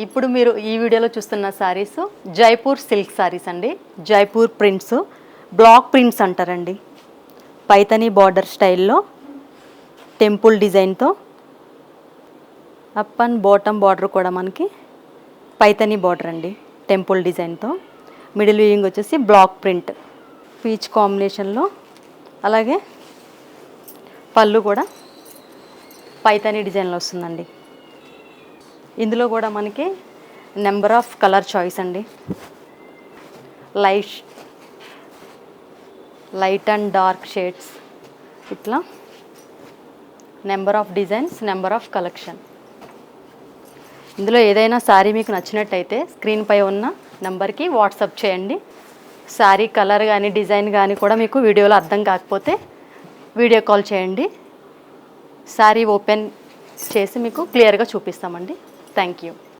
ఇప్పుడు మీరు ఈ వీడియోలో చూస్తున్న శారీస్ జైపూర్ సిల్క్ శారీస్ అండి. జైపూర్ ప్రింట్స్, బ్లాక్ ప్రింట్స్ అంటారండి. పైతనీ బార్డర్ స్టైల్లో టెంపుల్ డిజైన్తో అప్ అండ్ బాటమ్ బార్డర్ కూడా మనకి పైతనీ బార్డర్ అండి, టెంపుల్ డిజైన్తో. మిడిల్ వీవింగ్ వచ్చేసి బ్లాక్ ప్రింట్ పీచ్ కాంబినేషన్లో. అలాగే పళ్ళు కూడా పైతనీ డిజైన్లో వస్తుందండి. ఇందులో కూడా మనకి నెంబర్ ఆఫ్ కలర్ చాయిస్ అండి. లైట్ అండ్ డార్క్ షేడ్స్, ఇట్లా number of designs, number of collection. ఇందులో ఏదైనా శారీ మీకు నచ్చినట్టయితే స్క్రీన్పై ఉన్న నెంబర్కి వాట్సాప్ చేయండి. శారీ కలర్ కానీ డిజైన్ కానీ కూడా మీకు వీడియోలో అర్థం కాకపోతే వీడియో కాల్ చేయండి. శారీ ఓపెన్ చేసి మీకు క్లియర్గా చూపిస్తామండి. Thank you.